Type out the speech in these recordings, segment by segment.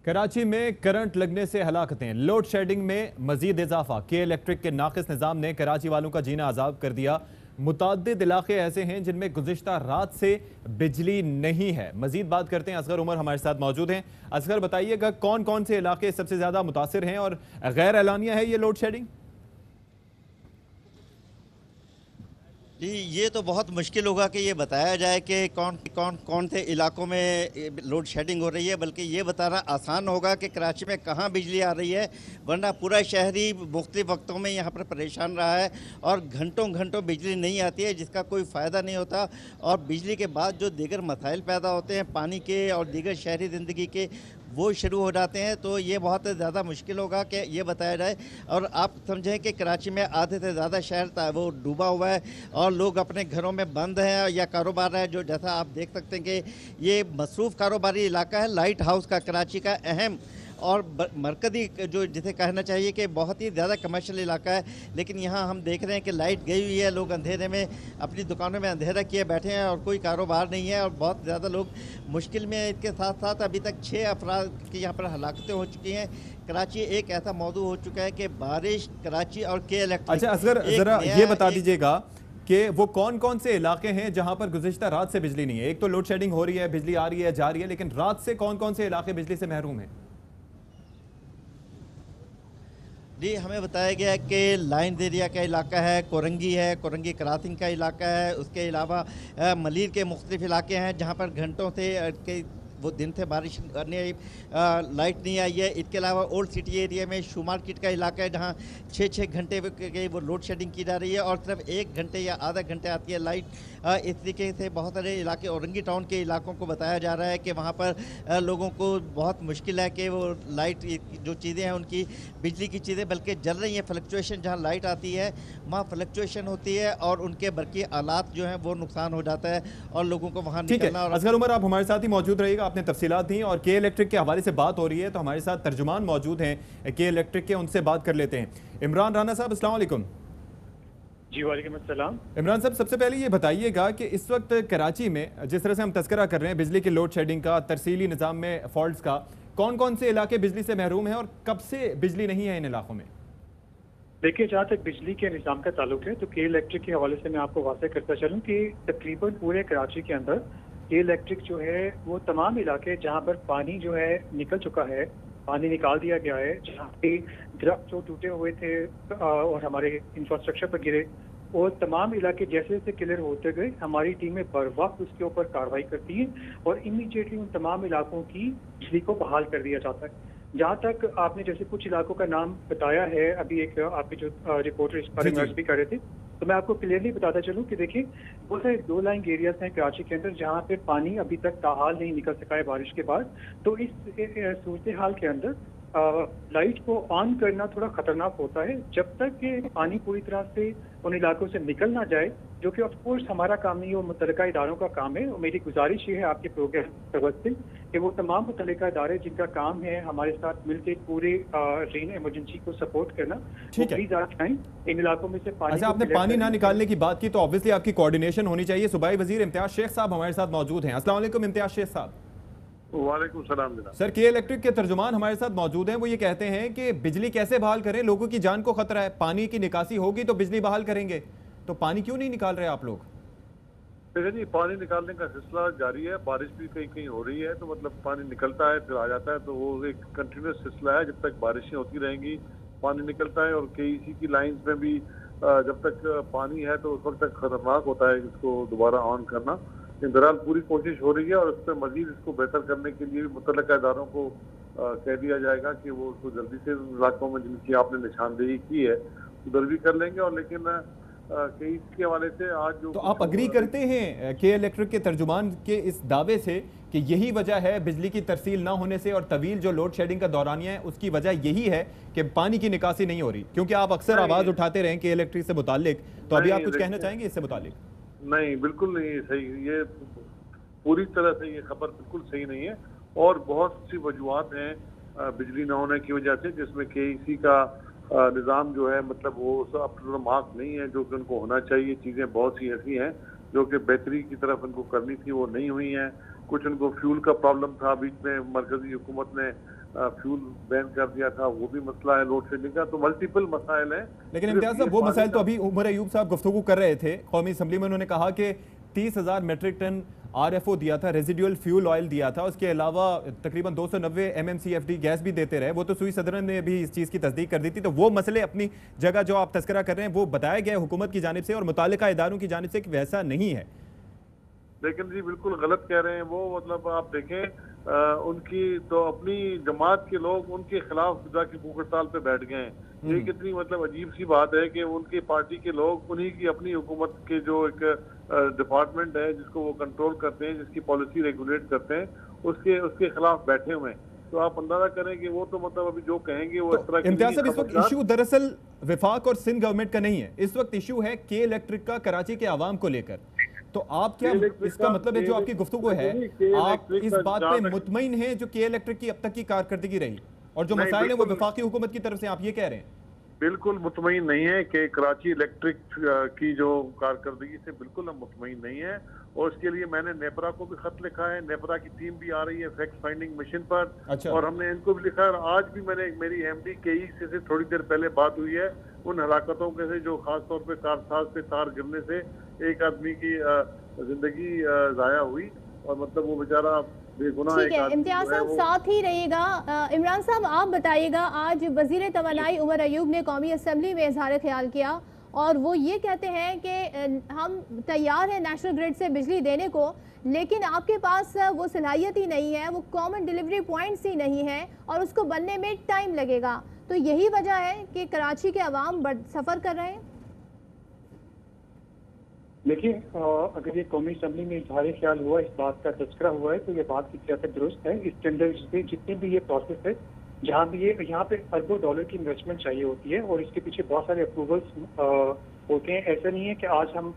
कराची में करंट लगने से हलाकतें, लोड शेडिंग में मजीद इजाफा। के इलेक्ट्रिक के नाकिस निज़ाम ने कराची वालों का जीना आज़ाब कर दिया। मुताद्दिद इलाके ऐसे हैं जिनमें गुज़िश्ता रात से बिजली नहीं है। मजीद बात करते हैं, असगर उमर हमारे साथ मौजूद हैं। असगर, बताइएगा कौन कौन से इलाके सबसे ज़्यादा मुतासिर हैं और गैर एलानिया है ये लोड शेडिंग? जी, ये तो बहुत मुश्किल होगा कि ये बताया जाए कि कौन कौन कौन से इलाकों में लोड शेडिंग हो रही है, बल्कि ये बताना आसान होगा कि कराची में कहाँ बिजली आ रही है। वरना पूरा शहरी मुख्तलिफ वक्तों में यहाँ पर परेशान रहा है और घंटों घंटों बिजली नहीं आती है, जिसका कोई फ़ायदा नहीं होता। और बिजली के बाद जो दीगर मसाइल पैदा होते हैं पानी के और दीगर शहरी ज़िंदगी के, वो शुरू हो जाते हैं। तो ये बहुत ज़्यादा मुश्किल होगा कि ये बताया जाए। और आप समझें कि कराची में आधे से ज़्यादा शहर वो डूबा हुआ है और लोग अपने घरों में बंद हैं या कारोबार है, जो जैसा आप देख सकते हैं कि ये मसरूफ़ कारोबारी इलाका है, लाइट हाउस का कराची का अहम और मरकज़ी, जो जिसे कहना चाहिए कि बहुत ही ज़्यादा कमर्शियल इलाका है। लेकिन यहाँ हम देख रहे हैं कि लाइट गई हुई है, लोग अंधेरे में अपनी दुकानों में अंधेरा किए बैठे हैं और कोई कारोबार नहीं है और बहुत ज़्यादा लोग मुश्किल में। इसके साथ साथ अभी तक 6 अफराद की यहाँ पर हलाकतें हो चुकी हैं। कराची एक ऐसा मौजू हो चुका है कि बारिश, कराची और के इलेक्ट्रिक। अच्छा असगर, ज़रा ये बता दीजिएगा कि वो कौन कौन से इलाके हैं जहां पर गुज़िश्ता रात से बिजली नहीं है? एक तो लोड शेडिंग हो रही है, बिजली आ रही है जा रही है, लेकिन रात से कौन कौन से इलाके बिजली से महरूम हैं? जी, हमें बताया गया है कि लाइन्स एरिया का इलाका है, कोरंगी है, कोरंगी क्रॉसिंग का इलाका है। उसके अलावा मलीर के मुख्तलिफ इलाके हैं जहाँ पर घंटों से वो दिन से बारिश करने लाइट नहीं आई है। इसके अलावा ओल्ड सिटी एरिया में शू मार्केट का इलाका है जहाँ 6-6 घंटे के वो लोड शेडिंग की जा रही है और सिर्फ 1 घंटे या आधा घंटे आती है लाइट। इस तरीके से बहुत सारे इलाके, औरंगी टाउन के इलाकों को बताया जा रहा है कि वहाँ पर लोगों को बहुत मुश्किल है कि वो लाइट, जो चीज़ें हैं उनकी, बिजली की चीज़ें बल्कि जल रही हैं। फ्लक्चुएशन जहाँ लाइट आती है वहाँ फ्लक्चुएशन होती है और उनके बरकी आलात जो हैं वो नुकसान हो जाता है और लोगों को वहाँ ठीक है निकलना। और असगर उमर, आप हमारे साथ ही मौजूद रहिएगा। आपने तफसीलात दी और के इलेक्ट्रिक के हवाले से बात हो रही है तो हमारे साथ तर्जुमान मौजूद हैं के इलेक्ट्रिक के, उनसे बात कर लेते हैं। इमरान राना साहब, अस्सलाम वालेकुम। जी वालेकुम अस्सलाम। इमरान साहब, सबसे पहले ये बताइएगा कि इस वक्त कराची में जिस तरह से हम तस्करा कर रहे हैं बिजली के लोड शेडिंग का, तरसीली निज़ाम में फॉल्ट्स का, कौन कौन से इलाके बिजली से महरूम हैं और कब से बिजली नहीं है इन इलाकों में? देखिए, जहाँ तक बिजली के निज़ाम का ताल्लुक है तो के इलेक्ट्रिक के हवाले से मैं आपको वाज़ेह करता चलूँ कि तकरीबन पूरे कराची के अंदर के इलेक्ट्रिक जो है वो तमाम इलाके जहाँ पर पानी जो है निकल चुका है, पानी निकाल दिया गया है, जहाँ पे दरख्त जो टूटे हुए थे और हमारे इंफ्रास्ट्रक्चर पर गिरे, और तमाम इलाके जैसे जैसे क्लियर होते गए हमारी टीमें बर वक्त उसके ऊपर कार्रवाई करती हैं और इमीडिएटली उन तमाम इलाकों की बिजली को बहाल कर दिया जाता है। जहाँ तक आपने जैसे कुछ इलाकों का नाम बताया है, अभी एक आपके जो रिपोर्टर इस बारे में भी कर रहे थे, तो मैं आपको क्लियरली बताता चलूँ कि देखिए, बहुत सारे 2 लाइन एरियाज हैं कराची के अंदर जहाँ पे पानी अभी तक ताहाल नहीं निकल सका है बारिश के बाद। तो इस सूरत हाल के अंदर लाइट को ऑन करना थोड़ा खतरनाक होता है जब तक कि पानी पूरी तरह से उन इलाकों से निकल ना जाए, जो कि ऑफ कोर्स हमारा काम नहीं है, वो मुतल्लिका इदारों का काम है। और मेरी गुजारिश ये है आपके प्रोग्राम से कि वो तमाम मुतल्लिका इदारे जिनका काम है हमारे साथ मिलकर पूरे रेन इमरजेंसी को सपोर्ट करना, वो प्लीज आज आएं इन इलाकों में से पानी। अच्छा, आपने पानी ना निकालने की बात की तो ऑब्वियसली आपकी कोऑर्डिनेशन होनी चाहिए। सूबाई वजीर इम्तियाज शेख साहब हमारे साथ मौजूद हैं। अस्सलाम वालेकुम इम्तियाज शेख साहब। वालेकुम सलाम सर, के इलेक्ट्रिक के तर्जुमान हमारे साथ मौजूद हैं। वो ये कहते हैं कि बिजली कैसे बहाल करें, लोगों की जान को खतरा है, पानी की निकासी होगी तो बिजली बहाल करेंगे, तो पानी क्यों नहीं निकाल रहे आप लोग? देखिए जी, पानी निकालने का सिलसिला जारी है। बारिश भी कहीं कहीं हो रही है तो मतलब पानी निकलता है फिर आ जाता है, तो वो एक कंटिन्यूस सिलसिला है। जब तक बारिशें होती रहेंगी पानी निकलता है। और केईसी की लाइंस में भी जब तक पानी है तो उस वक्त तक खतरनाक होता है इसको दोबारा ऑन करना। बहरहाल पूरी कोशिश हो रही है और इस पर मजीद इसको बेहतर करने के लिए मुतल्लिका इदारों को कह दिया जाएगा कि वो उसको जल्दी से इलाकों में जिनकी आपने निशानदेही की है उधर भी कर लेंगे। और लेकिन कई इसके हवाले से आज जो, तो आप अग्री करते हैं के इलेक्ट्रिक के तर्जुमान के इस दावे से कि यही वजह है बिजली की तरसील ना होने से और तवील जो लोड शेडिंग का दौरानिया है उसकी वजह यही है कि पानी की निकासी नहीं हो रही? क्योंकि आप अक्सर आवाज उठाते रहे के इलेक्ट्रिक से मुतालिक, तो अभी आप कुछ कहना चाहेंगे इससे मुतालिक? नहीं, बिल्कुल नहीं सही, ये पूरी तरह से ये खबर बिल्कुल सही नहीं है। और बहुत सी वजूहत हैं बिजली न होने की वजह से, जिसमें केईसी का निज़ाम जो है मतलब वो अप टू द मार्क नहीं है जो कि उनको होना चाहिए। चीज़ें बहुत सी ऐसी हैं जो कि बेहतरी की तरफ उनको करनी थी, वो नहीं हुई हैं। कुछ उनको फ्यूल का प्रॉब्लम था, बीच में मरकजी हुकूमत ने फ्यूल बैन कर दिया था, वो भी मसला है लोड शेडिंग का। तो मल्टीपल मसाइल हैं। लेकिन इम्तियाज साहब, वो मसाइल तो अभी उमर अयूब साहब गुफ्तगू कर रहे थे कौमी असम्बली में। उन्होंने कहा कि 30,000 मेट्रिक टन RFO दिया था, रेजिडुअल फ्यूल ऑयल दिया था, उसके अलावा तकरीबन 290 MMCFD गैस भी देते रहे। वो तो सुई सदरन ने भी इस चीज़ की तस्दीक कर दी थी। तो वो मसले अपनी जगह जो आप तस्करा कर रहे हैं वो बताया गया हुकूमत की जानिब से और मुतालिका इदारों की जानिब से कि वैसा नहीं है। लेकिन जी बिल्कुल गलत कह रहे हैं वो। मतलब आप देखें उनकी तो अपनी जमात के लोग उनके खिलाफ जाके भूख हड़ताल पे बैठ गए हैं। ये कितनी मतलब अजीब सी बात है कि उनकी पार्टी के लोग उन्हीं की अपनी हुकूमत के जो एक डिपार्टमेंट है जिसको वो कंट्रोल करते हैं, जिसकी पॉलिसी रेगुलेट करते हैं, उसके खिलाफ बैठे हुए हैं। तो आप अंदाजा करें कि वो तो मतलब अभी जो कहेंगे वो इस तरह की। इम्तियाज साहब, इस वक्त इशू दरअसल विफाक और सिंध गवर्नमेंट का नहीं है, इस वक्त इशू है के इलेक्ट्रिक का कराची के आवाम को लेकर। तो आप क्या इसका मतलब है जो आपकी गुफ्तगू है, आप इस बात पे मुतमईन हैं जो के इलेक्ट्रिक की अब तक की कारकर्दगी रही और जो मसाइल है वो वफाकी हुकूमत की तरफ से, आप ये कह रहे हैं? बिल्कुल मुतमईन नहीं है कि कराची इलेक्ट्रिक की जो कारकर्दगी से बिल्कुल हम मुतमईन नहीं है। और इसके लिए मैंने नेपरा को भी खत लिखा है। नेपरा की टीम भी आ रही है फैक्ट फाइंडिंग मिशन पर। अच्छा। और हमने इनको भी लिखा है। और आज भी मैंने मेरी MD KE से थोड़ी देर पहले बात हुई है उन हलाकतों के से जो खास तौर पे कारसाज पे तार गिरने से एक आदमी की जिंदगी जाया हुई और मतलब वो बेचारा बेगुनाह। ठीक है इम्तियाज साहब, साथ ही रहिएगा। इमरान साहब, आप बताइएगा, आज वजीर तवानाई उमर अयूब ने कौमी असम्बली में इजहार ख्याल किया और वो ये कहते हैं कि हम तैयार हैं नेशनल ग्रिड से बिजली देने को, लेकिन आपके पास वो सलाहियत ही नहीं है, वो कॉमन डिलीवरी पॉइंट्स ही नहीं है और उसको बनने में टाइम लगेगा। तो यही वजह है कि कराची के अवाम सफ़र कर रहे हैं। देखिए, अगर ये कौमी असम्बली में इजहार ख्याल हुआ, इस बात का तस्करा हुआ है, तो ये बात की सियासत दुरुस्त है। इसके अंदर जितने भी ये प्रोसेस है, जहाँ भी ये यहाँ पे अरबों डॉलर की इन्वेस्टमेंट चाहिए होती है और इसके पीछे बहुत सारे अप्रूवल्स होते हैं। ऐसा नहीं है कि आज हम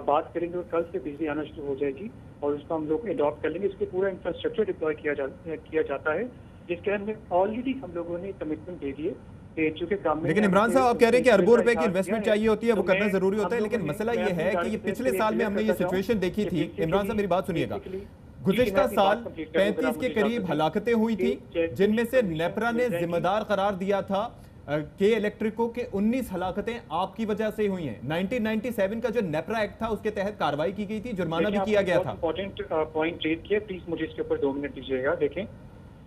बात करेंगे और कल से बिजली आना शुरू हो जाएगी और उसको हम लोग अडॉप्ट कर लेंगे। इसके पूरा इंफ्रास्ट्रक्चर डिप्लॉय किया जाता है, जिसके अंदर ऑलरेडी हम लोगों ने कमिटमेंट दे दिए। लेकिन इमरान साहब, आप कह रहे हैं कि अरबों रुपए की इन्वेस्टमेंट चाहिए होती है, वो करना जरूरी होता है, लेकिन मसला ये है कि ये पिछले साल में हमने ये सिचुएशन देखी थी। इमरान साहब, मेरी बात सुनिएगा, गुज़िश्ता साल 35 के करीब हलाकतें हुई थी, जिनमें से नेपरा ने जिम्मेदार करार दिया था के इलेक्ट्रिको के 19 हलाकतें आपकी वजह से हुई हैं। 1997 का जो नेपरा एक्ट था उसके तहत कार्रवाई की गई थी, जुर्माना भी किया गया था। इंपॉर्टेंट पॉइंट रेज किया, प्लीज मुझे इसके ऊपर 2 मिनट दीजिएगा। देखें,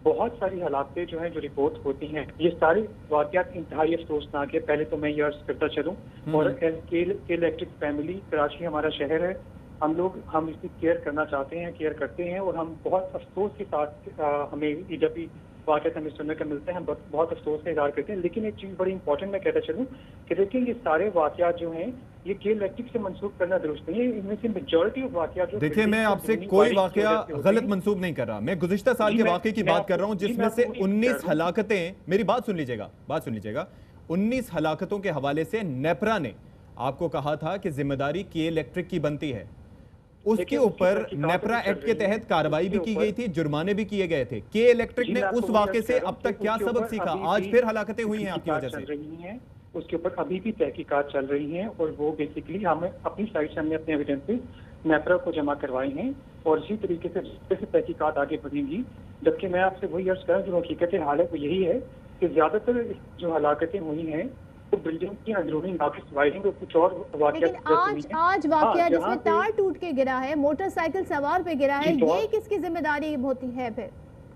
बहुत सारी हालातें जो हैं जो रिपोर्ट होती हैं, ये सारे वाकयात इंतहाई अफसोसनाक है। पहले तो मैं ये अर्ज करता चलूँ, और के इलेक्ट्रिक फैमिली, कराची हमारा शहर है, हम इसकी केयर करना चाहते हैं, केयर करते हैं और हम बहुत अफसोस के साथ हमें जब भी वाकयात हमें सुनने का मिलता है हम बहुत अफसोस का इजहार करते हैं। लेकिन एक चीज़ बड़ी इंपॉर्टेंट मैं कहता चलूँ कि देखिए, ये सारे वाकयात जो हैं ये के इलेक्ट्रिक से मंसूब करना दुरुस्त नहीं है। इनमें से मेजॉरिटी ऑफ वाकयात जो, देखिए, मैं आपसे कोई वाकया गलत मंसूब नहीं कर रहा, मैं गुज़िश्ता साल के वाकये की बात कर रहा हूँ जिसमें से 19 हलाकतें, मेरी बात सुन लीजिएगा, 19 हलाकतों के हवाले से नेपरा ने आपको कहा था कि जिम्मेदारी के इलेक्ट्रिक की बनती है। उसके ऊपर नेपरा एक्ट के तहत कार्रवाई भी की गई थी, जुर्माने भी किए गए थे। के इलेक्ट्रिक ने उस वाकये से अब तक क्या सबक सीखा? आज फिर हलाकतें हुई हैं आपकी वजह से। उसके ऊपर अभी भी तहकीकात चल रही हैं और वो बेसिकली हमें अपनी साइड से हमने अपने एविडेंसेस नेपरा को जमा करवाए हैं और इसी तरीके से तहकीकात आगे बढ़ेंगी। जबकि मैं आपसे वही अर्ज कर, जो हकीकत हाल है वो यही है कि ज्यादातर जो हलाकतें हुई हैं तो बिल्डिंग की अंदरूनी नाकिस वायरिंग और कुछ और वाकयात। आज वाकया जिसमें तार टूट के गिरा है, मोटरसाइकिल सवार पे गिरा है, ये किसकी जिम्मेदारी होती है? फिर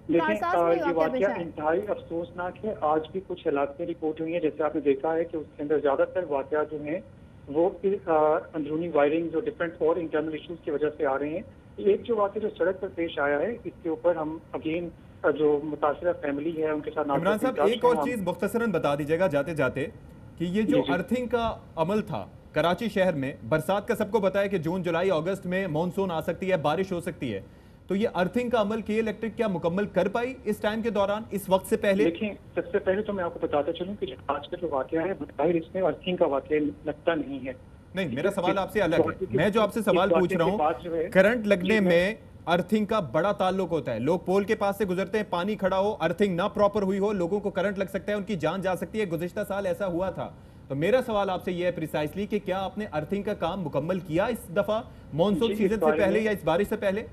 ये वाकया इंतहाई अफसोसनाक है। आज भी कुछ हलाकतें रिपोर्ट हुई हैं, जैसे आपने देखा है कि उसके अंदर ज्यादातर वाकया जो हैं वो अंदरूनी वायरिंग जो डिफरेंट और इंटरनल इश्यूज की वजह से आ रहे हैं। एक जो वाकया जो सड़क पर पेश आया है, इसके ऊपर हम अगेन जो मुतासिरा फैमिली है उनके साथ। इमरान साहब, एक और चीज मुख्तसरन बता दीजिएगा जाते जाते कि ये जो अर्थिंग का अमल था कराची शहर में, बरसात का सबको पता है कि जून जुलाई अगस्त में मानसून आ सकती है, बारिश हो सकती है, तो ये अर्थिंग का अमल के इलेक्ट्रिक क्या मुकम्मल कर पाई इस टाइम के दौरान, इस वक्त से पहले? देखिए, सबसे पहले तो मैं आपको बताता चलूं कि आज का जो वाकया है बाहर इसमें अर्थिंग का वाकया लगता नहीं है। नहीं, मेरा सवाल आपसे अलग है। मैं जो आपसे सवाल पूछ रहा हूँ, करंट लगने में अर्थिंग का बड़ा ताल्लुक होता है। लोग पोल के पास से गुजरते हैं, पानी खड़ा हो, अर्थिंग ना प्रॉपर हुई हो, लोगों को करंट लग सकता है, उनकी जान जा सकती है। गुज़िश्ता साल ऐसा हुआ था। तो मेरा सवाल आपसे यह है प्रिसाइसली कि क्या आपने अर्थिंग का काम मुकम्मल किया इस दफा मॉनसून सीजन से पहले या इस बारिश से पहले?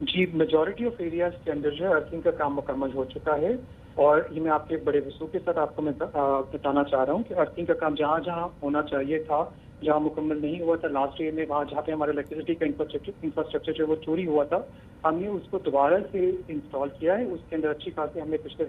जी, मेजॉरिटी ऑफ एरियाज के अंदर जो है अर्थिंग का काम मुकम्मल हो चुका है। और ये मैं आपके बड़े वसूख के साथ आपको मैं बताना चाह रहा हूँ कि अर्थिंग का काम जहाँ जहाँ होना चाहिए था, जहाँ मुकम्मल नहीं हुआ था लास्ट ईयर में, वहाँ जहाँ पे हमारा इलेक्ट्रिसिटी का इंफ्रास्ट्रक्चर जो वो चोरी हुआ था, हमने उसको दोबारा से इंस्टॉल किया है। उसके अंदर अच्छी खासी हमने पिछले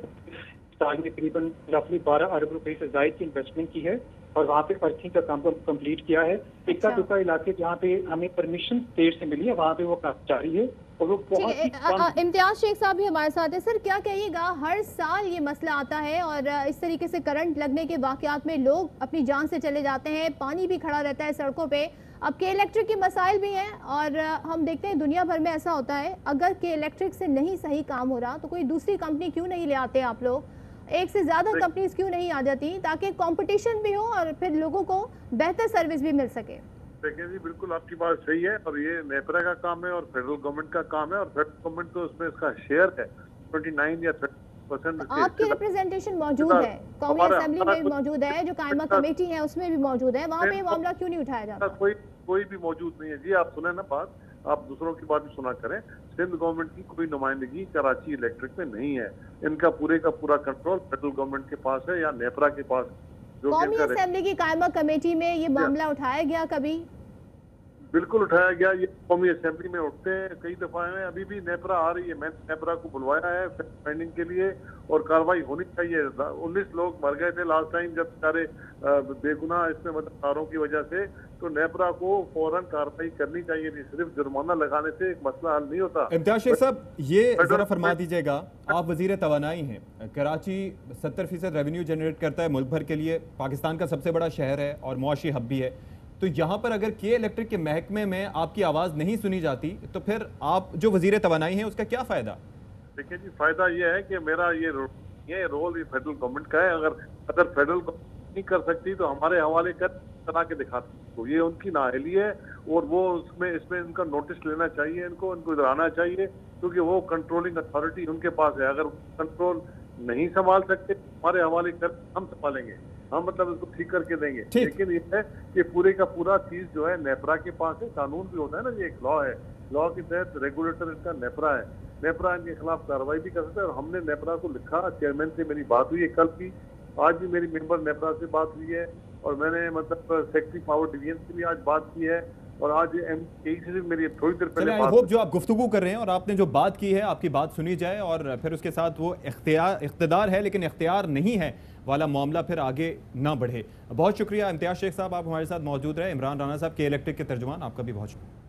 साल में करीबन रफली 12 अरब रुपए से ज्यादा की इन्वेस्टमेंट की है और वहाँ पे अर्थिंग का काम कंप्लीट किया है। इक्का दुक्का इलाके जहाँ पे हमें परमिशन स्टेट से मिली है वहाँ पे वो काम जारी है और वो बहुत ही कम। इम्तियाज शेख साहब भी हमारे साथ है। सर, क्या कहिएगा, हर साल ये मसला आता है और इस तरीके से करंट लगने के वाकयात में लोग अपनी जान से चले जाते हैं, पानी भी खड़ा रहता है सड़कों पे। अब के इलेक्ट्रिक के मसाइल भी हैं और हम देखते हैं दुनिया भर में ऐसा होता है, अगर के इलेक्ट्रिक से नहीं सही काम हो रहा तो कोई दूसरी कंपनी क्यों नहीं ले आते आप लोग, एक से ज्यादा कंपनीज क्यों नहीं आ जाती, ताकि कंपटीशन भी हो और फिर लोगों को बेहतर सर्विस भी मिल सके। देखिए जी, बिल्कुल आपकी बात सही है और ये नेपरा का काम है और फेडरल गवर्नमेंट का काम है और फेडरल गवर्नमेंट तो उसमें इसका शेयर है 29 या 30%। आपकी रिप्रेजेंटेशन मौजूद है, कौमी असेंबली में भी मौजूद है, जो कायमा कमेटी है उसमें भी मौजूद है, वहाँ पे मामला क्यों नहीं उठाया जाता? कोई भी मौजूद नहीं है जी। आप सुने ना बात, आप दूसरों की बात भी सुना करें। सिंध गवर्नमेंट की कोई नुमाइंदगी कराची इलेक्ट्रिक में नहीं है। इनका पूरे का पूरा कंट्रोल फेडरल गवर्नमेंट के पास है या नेपरा के पास। कौमी असेंबली की कायमा कमेटी में ये मामला उठाया गया कभी? बिल्कुल उठाया गया। ये कौमी असेंबली में उठते हैं, कई दफा है। अभी भी नेपरा आ रही है, मैंने नेपरा को बुलवाया है फाइंडिंग के लिए और कार्रवाई होनी चाहिए। 19 लोग मर गए थे लास्ट टाइम जब सारे बेगुनाह इसमें मतलब तारों की वजह से। तो नेपरा को फौरन कार्रवाई करनी चाहिए थी, सिर्फ जुर्माना लगाने से एक मसला हल नहीं होता। इम्तियाज शेख साहब, ये जरा फरमा दीजिएगा, आप वजीर तवानाई हैं, कराची 70% रेवेन्यू जनरेट करता है मुल्क भर के लिए, पाकिस्तान का सबसे बड़ा शहर है और मुआशी हब भी है। तो यहाँ पर अगर के इलेक्ट्रिक के महकमे में आपकी आवाज़ नहीं सुनी जाती तो फिर आप जो वजीर तवानाई हैं उसका क्या फ़ायदा? देखिए जी, फायदा ये है कि मेरा ये रोल फेडरल गवर्नमेंट का है। अगर फेडरल गवर्नमेंट नहीं कर सकती तो हमारे हवाले करा के दिखाती, तो ये उनकी नाअहली है और वो इसमें इनका नोटिस लेना चाहिए, इनको इधर आना चाहिए, क्योंकि वो कंट्रोलिंग अथॉरिटी उनके पास है। अगर कंट्रोल नहीं संभाल सकते हमारे हवाले कर, हम संभालेंगे, हम मतलब इसको ठीक करके देंगे। लेकिन ये है कि पूरे का पूरा चीज जो है नेपरा के पास है। कानून भी होता है ना, ये एक लॉ है, लॉ के तहत रेगुलेटर इनका नेपरा है। नेपरा इनके खिलाफ कार्रवाई भी कर सकता है और हमने नेपरा को लिखा, चेयरमैन से मेरी बात हुई है कल की, आज भी मेरी मेंबर नेपरा से बात हुई है और मैंने मतलब सेक्रेटरी पावर डिवीजन से भी आज बात की है और आज MKE से भी मेरी थोड़ी देर पहले आई होप जो आप गुफ्तगू कर रहे हैं और आपने जो बात की है आपकी बात सुनी जाए और फिर उसके साथ वो इख्तियार है लेकिन इख्तियार नहीं है वाला मामला फिर आगे ना बढ़े। बहुत शुक्रिया इम्तियाज शेख साहब, आप हमारे साथ मौजूद रहे। इमरान राना साहब के इलेक्ट्रिक के तर्जुमान, आपका भी बहुत शुक्रिया।